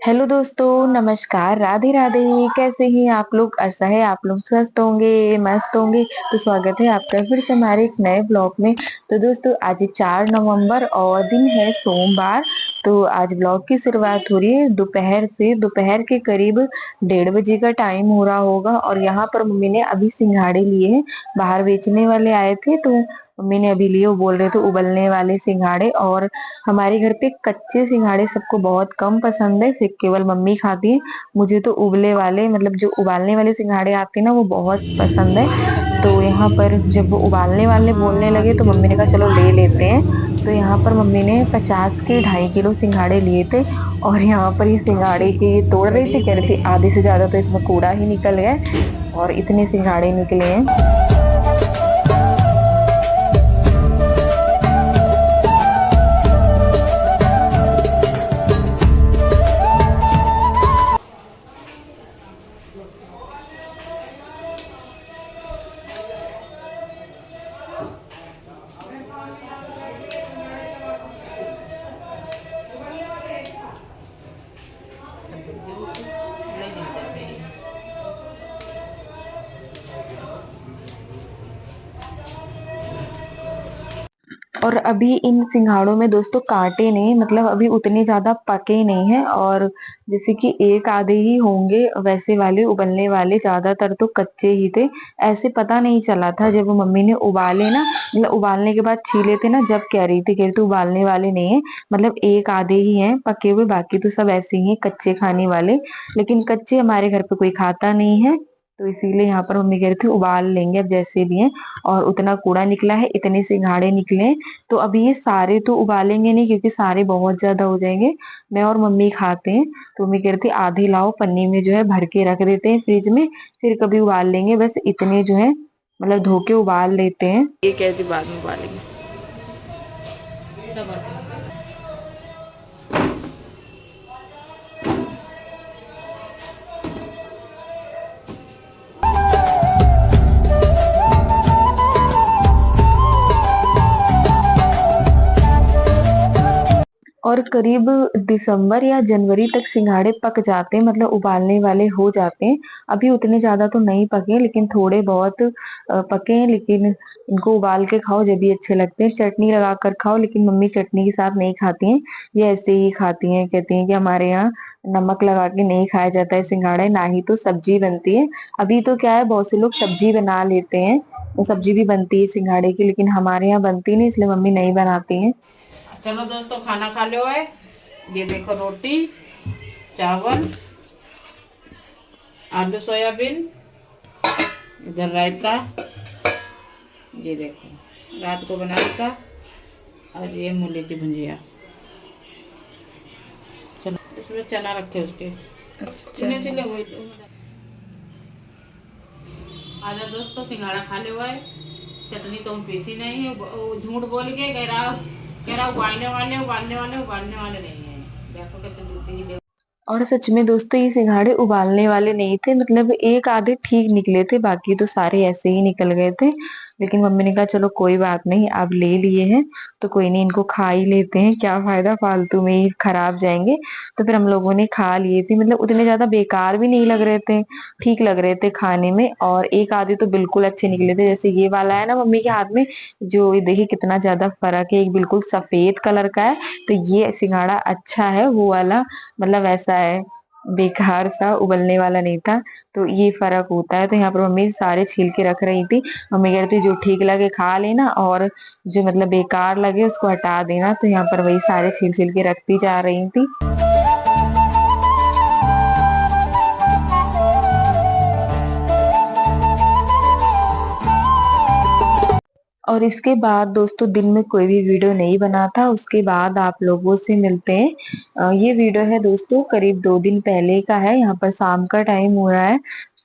Hello दोस्तों, नमस्कार, राधे राधे। कैसे हैं आप लोग? आशा है आप लोग स्वस्थ होंगे, मस्त होंगे। तो स्वागत है आपका फिर से हमारे एक नए ब्लॉग में। तो दोस्तों, आज 4 नवंबर और दिन है सोमवार। तो आज ब्लॉग की शुरुआत हो रही है दोपहर से। दोपहर के करीब 1:30 का टाइम हो रहा होगा और यहाँ पर मम्मी ने अभी सिंघाड़े लिए हैं। बाहर बेचने वाले आए थे तो मम्मी ने अभी लिए। वो बोल रहे थे उबलने वाले सिंघाड़े। और हमारे घर पे कच्चे सिंघाड़े सबको बहुत कम पसंद है, सिर्फ केवल मम्मी खाती है। मुझे तो उबले वाले, मतलब जो उबालने वाले सिंघाड़े आते हैं ना, वो बहुत पसंद है। तो यहाँ पर जब वो उबालने वाले बोलने लगे तो मम्मी ने कहा चलो ले लेते हैं। तो यहाँ पर मम्मी ने 50 के 2.5 किलो सिंघाड़े लिए थे। और यहाँ पर ये सिंघाड़े के ये तोड़ रही थी, कह रही थी आधे से ज्यादा तो इसमें कूड़ा ही निकल गया है। और इतने सिंघाड़े निकले हैं। और अभी इन सिंघाड़ों में दोस्तों कांटे नहीं, मतलब अभी उतने ज्यादा पके नहीं है। और जैसे कि एक आधे ही होंगे वैसे वाले उबलने वाले, ज्यादातर तो कच्चे ही थे। ऐसे पता नहीं चला था जब मम्मी ने उबाले ना, मतलब उबालने के बाद छीले थे ना, जब कह रही थी उबालने वाले नहीं है। मतलब एक आधे ही हैं पके हुए, बाकी तो सब ऐसे ही हैं कच्चे खाने वाले। लेकिन कच्चे हमारे घर पे कोई खाता नहीं है, तो इसीलिए यहाँ पर मम्मी कह रही थी उबाल लेंगे अब जैसे भी हैं। और उतना कूड़ा निकला है, इतने सिंघाड़े निकले हैं। तो अभी ये सारे तो उबालेंगे नहीं क्योंकि सारे बहुत ज्यादा हो जाएंगे। मैं और मम्मी खाते हैं। तो मम्मी कह रही थी आधे लाओ, पन्नी में जो है भर के रख देते हैं फ्रिज में, फिर कभी उबाल लेंगे। बस इतने जो है मतलब धो के उबाल लेते हैं। ये कैसे बाद में उबालेंगे। और करीब दिसंबर या जनवरी तक सिंघाड़े पक जाते हैं, मतलब उबालने वाले हो जाते हैं। अभी उतने ज्यादा तो नहीं पके, लेकिन थोड़े बहुत पके हैं। लेकिन इनको उबाल के खाओ जब भी अच्छे लगते हैं, चटनी लगा कर खाओ। लेकिन मम्मी चटनी के साथ नहीं खाती हैं, ये ऐसे ही खाती हैं। कहती हैं कि हमारे यहाँ नमक लगा के नहीं खाया जाता है सिंघाड़ा, ना ही तो सब्जी बनती है। अभी तो क्या है, बहुत से लोग सब्जी बना लेते हैं, सब्जी भी बनती है सिंघाड़े की, लेकिन हमारे यहाँ बनती नहीं, इसलिए मम्मी नहीं बनाती है। चलो दोस्तों, खाना खा लो है। ये देखो रोटी, चावल, आलू सोयाबीन, इधर रायता, ये देखो रात को बनाया था, और ये मूली की भुजिया। चलो इसमें चना रखे उसके। चने से ले वही आजा दोस्तों, सिंघाड़ा खा ले हुआ है। चटनी तो हम पीसी नहीं है, वो झूठ बोल के कह रहा उबालने वाले नहीं है। देखो कितने झूठी ही। और सच में दोस्तों, ये सिंघाड़े उबालने वाले नहीं थे, मतलब एक आधे ठीक निकले थे, बाकी तो सारे ऐसे ही निकल गए थे। लेकिन मम्मी ने कहा चलो कोई बात नहीं, अब ले लिए हैं तो कोई नहीं, इनको खा ही लेते हैं, क्या फायदा फालतू में ही खराब जाएंगे। तो फिर हम लोगों ने खा लिए थे, मतलब उतने ज्यादा बेकार भी नहीं लग रहे थे, ठीक लग रहे थे खाने में। और एक आधे तो बिल्कुल अच्छे निकले थे, जैसे ये वाला है ना मम्मी के हाथ में, जो ये देखिए कितना ज्यादा फर्क है, एक बिल्कुल सफेद कलर का है। तो ये सिंघाड़ा अच्छा है, वो वाला मतलब ऐसा है, बेकार सा उबलने वाला नहीं था। तो ये फर्क होता है। तो यहाँ पर मम्मी सारे छील के रख रही थी। मम्मी कह रही थी जो ठीक लगे खा लेना, और जो मतलब बेकार लगे उसको हटा देना। तो यहाँ पर वही सारे छील छील के रखती जा रही थी। और इसके बाद दोस्तों दिन में कोई भी वीडियो नहीं बना था, उसके बाद आप लोगों से मिलते हैं। ये वीडियो है दोस्तों करीब 2 दिन पहले का है। यहाँ पर शाम का टाइम हो रहा है,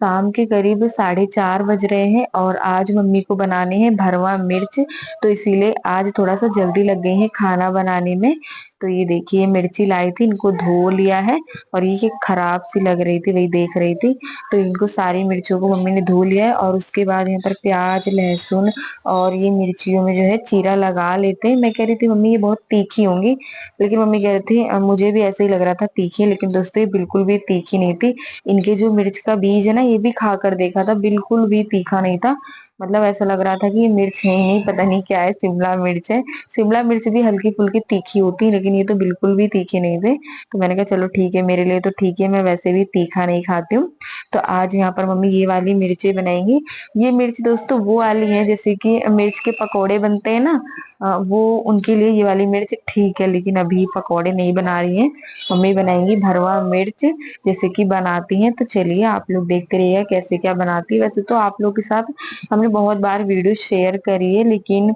शाम के करीब 4:30 बज रहे हैं और आज मम्मी को बनाने हैं भरवा मिर्च, तो इसीलिए आज थोड़ा सा जल्दी लग गई है खाना बनाने में। तो ये देखिए मिर्ची लाई थी, इनको धो लिया है और ये खराब सी लग रही थी, वही देख रही थी। तो इनको सारी मिर्चों को मम्मी ने धो लिया है और उसके बाद यहाँ पर प्याज लहसुन और ये मिर्चियों में जो है चीरा लगा लेते हैं। मैं कह रही थी मम्मी ये बहुत तीखी होंगी, लेकिन मम्मी कह रही थी मुझे भी ऐसे ही लग रहा था तीखी, लेकिन दोस्तों ये बिल्कुल भी तीखी नहीं थी। इनके जो मिर्च का बीज है ना, ये भी खाकर देखा था, बिल्कुल भी तीखा नहीं था। मतलब ऐसा लग रहा था कि ये मिर्च है ही नहीं, पता नहीं क्या है, शिमला मिर्च है। शिमला मिर्च भी हल्की फुल्की तीखी होती है, लेकिन ये तो बिल्कुल भी तीखे नहीं थे। तो मैंने कहा चलो ठीक है, मेरे लिए तो ठीक है, मैं वैसे भी तीखा नहीं खाती हूँ। तो आज यहाँ पर मम्मी ये वाली मिर्चें बनाएंगी। ये मिर्च दोस्तों वो वाली है जैसे कि मिर्च के पकोड़े बनते हैं ना, वो उनके लिए ये वाली मिर्च ठीक है, लेकिन अभी पकोड़े नहीं बना रही हैं। मम्मी बनाएंगी भरवा मिर्च जैसे कि बनाती हैं। तो चलिए आप लोग देखते रहिएगा कैसे क्या बनाती है। वैसे तो आप लोग के साथ हमने बहुत बार वीडियो शेयर करी है, लेकिन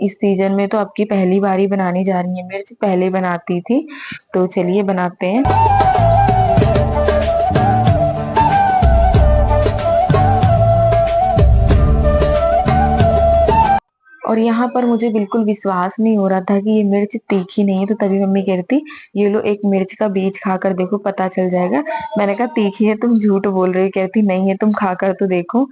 इस सीजन में तो आपकी पहली बार ही बनाने जा रही है मिर्च, पहले बनाती थी। तो चलिए बनाते हैं। और यहाँ पर मुझे बिल्कुल विश्वास नहीं हो रहा था कि ये मिर्च तीखी नहीं है, तो तभी मम्मी कह रही थी ये लो एक मिर्च का बीज खाकर देखो, पता चल जाएगा। मैंने कहा तीखी है, तुम झूठ बोल रही हो। कहती नहीं है, तुम खाकर तो देखो।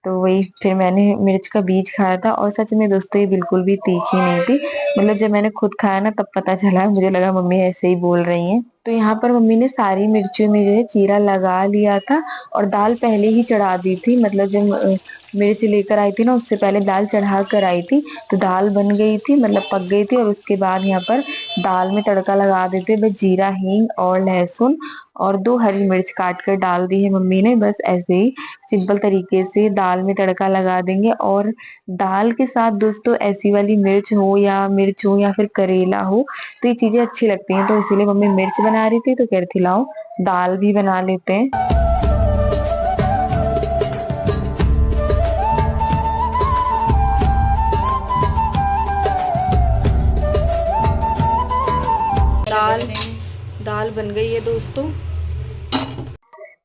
तो वही फिर मैंने मिर्च का बीज खाया था और सच में दोस्तों ये बिल्कुल भी तीखी नहीं थी। मतलब जब मैंने खुद खाया ना तब पता चला, मुझे लगा मम्मी ऐसे ही बोल रही हैं। तो यहाँ पर मम्मी ने सारी मिर्चियों में जो है चीरा लगा लिया था और दाल पहले ही चढ़ा दी थी। मतलब जब मिर्च लेकर आई थी ना, उससे पहले दाल चढ़ा कर आई थी। तो दाल बन गई थी, मतलब पक गई थी। और उसके बाद यहाँ पर दाल में तड़का लगा देते, बस जीरा हींग और लहसुन और 2 हरी मिर्च काट कर डाल दी है मम्मी ने। बस ऐसे ही सिंपल तरीके से दाल में तड़का लगा देंगे। और दाल के साथ दोस्तों ऐसी वाली मिर्च हो या फिर करेला हो, तो ये चीजें अच्छी लगती हैं। तो इसीलिए मम्मी मिर्च बना रही थी, तो कह रही थी लाओ दाल भी बना लेते हैं। दाल दाल बन गई है दोस्तों।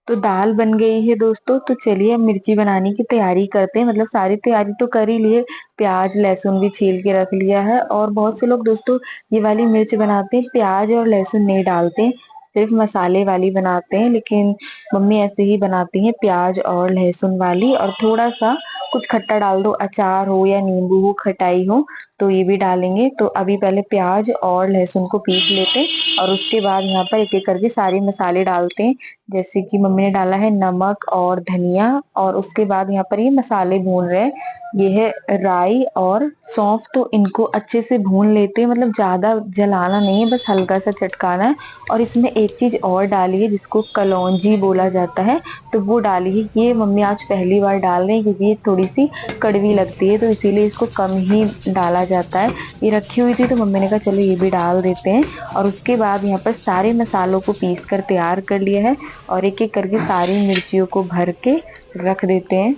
तो दाल बन गई है दोस्तों, तो चलिए अब मिर्ची बनाने की तैयारी करते हैं। मतलब सारी तैयारी तो कर ही लिए, प्याज लहसुन भी छील के रख लिया है। और बहुत से लोग दोस्तों ये वाली मिर्च बनाते हैं प्याज और लहसुन नहीं डालते हैं, सिर्फ मसाले वाली बनाते हैं। लेकिन मम्मी ऐसे ही बनाती हैं प्याज और लहसुन वाली। और थोड़ा सा कुछ खट्टा डाल दो, अचार हो या नींबू हो, खटाई हो, तो ये भी डालेंगे। तो अभी पहले प्याज और लहसुन को पीस लेते हैं और उसके बाद यहाँ पर एक एक करके सारे मसाले डालते हैं। जैसे कि मम्मी ने डाला है नमक और धनिया, और उसके बाद यहाँ पर ये मसाले भून रहे हैं। ये है राई और सौंफ, तो इनको अच्छे से भून लेते हैं। मतलब ज्यादा जलाना नहीं है, बस हल्का सा चटकाना है। और इसमें एक चीज और डाली है जिसको कलौंजी बोला जाता है, तो वो डाली है। ये मम्मी आज पहली बार डाल रहे हैं क्योंकि ये थोड़ी सी कड़वी लगती है, तो इसीलिए इसको कम ही डाला जाता है। ये रखी हुई थी तो मम्मी ने कहा चलो ये भी डाल देते हैं। और उसके बाद यहाँ पर सारे मसालों को पीस कर तैयार कर लिया है और एक एक करके सारी मिर्चियों को भर के रख देते हैं।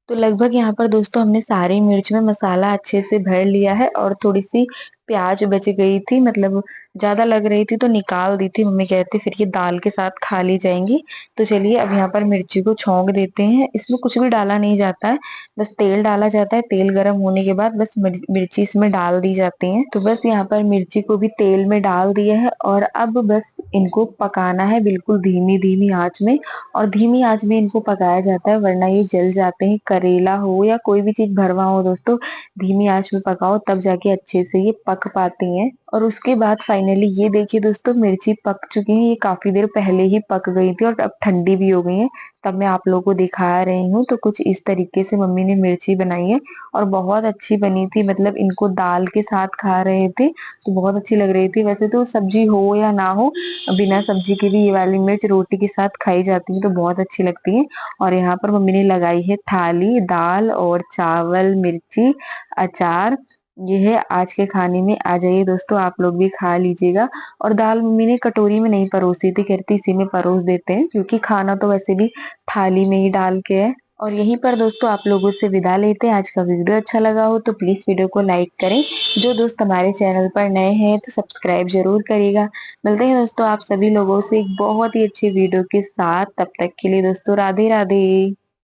तो लगभग यहाँ पर दोस्तों हमने सारी मिर्च में मसाला अच्छे से भर लिया है। और थोड़ी सी प्याज बच गई थी, मतलब ज्यादा लग रही थी तो निकाल दी थी। मम्मी कहती फिर ये दाल के साथ खा ली जाएंगी। तो चलिए अब यहाँ पर मिर्ची को छौंक देते हैं। इसमें कुछ भी डाला नहीं जाता है, बस तेल डाला जाता है। तेल गर्म होने के बाद बस मिर्ची इसमें डाल दी जाती है। तो बस यहाँ पर मिर्ची को भी तेल में डाल दिया है और अब बस इनको पकाना है बिल्कुल धीमी धीमी आंच में। और धीमी आंच में इनको पकाया जाता है, वरना ये जल जाते हैं। करेला हो या कोई भी चीज भरवा हो दोस्तों, धीमी आंच में पकाओ तब जाके अच्छे से ये पक पाती हैं। और उसके बाद फाइनली ये देखिए दोस्तों मिर्ची पक चुकी है। ये काफी देर पहले ही पक गई थी और अब ठंडी भी हो गई है, तब मैं आप लोगों को दिखा रही हूँ। तो कुछ इस तरीके से मम्मी ने मिर्ची बनाई है और बहुत अच्छी बनी थी। मतलब इनको दाल के साथ खा रहे थे तो बहुत अच्छी लग रही थी। वैसे तो सब्जी हो या ना हो, बिना सब्जी के भी ये वाली मिर्च रोटी के साथ खाई जाती है तो बहुत अच्छी लगती है। और यहाँ पर मम्मी ने लगाई है थाली, दाल और चावल, मिर्ची, अचार ये है आज के खाने में। आ जाइए दोस्तों, आप लोग भी खा लीजिएगा। और दाल मम्मी ने कटोरी में नहीं परोसी थी, कहती इसी में परोस देते हैं, क्योंकि खाना तो वैसे भी थाली में ही डाल के है। और यहीं पर दोस्तों आप लोगों से विदा लेते हैं। आज का वीडियो अच्छा लगा हो तो प्लीज वीडियो को लाइक करें। जो दोस्त हमारे चैनल पर नए हैं तो सब्सक्राइब जरूर करिएगा। मिलते हैं दोस्तों आप सभी लोगों से एक बहुत ही अच्छे वीडियो के साथ। तब तक के लिए दोस्तों राधे राधे।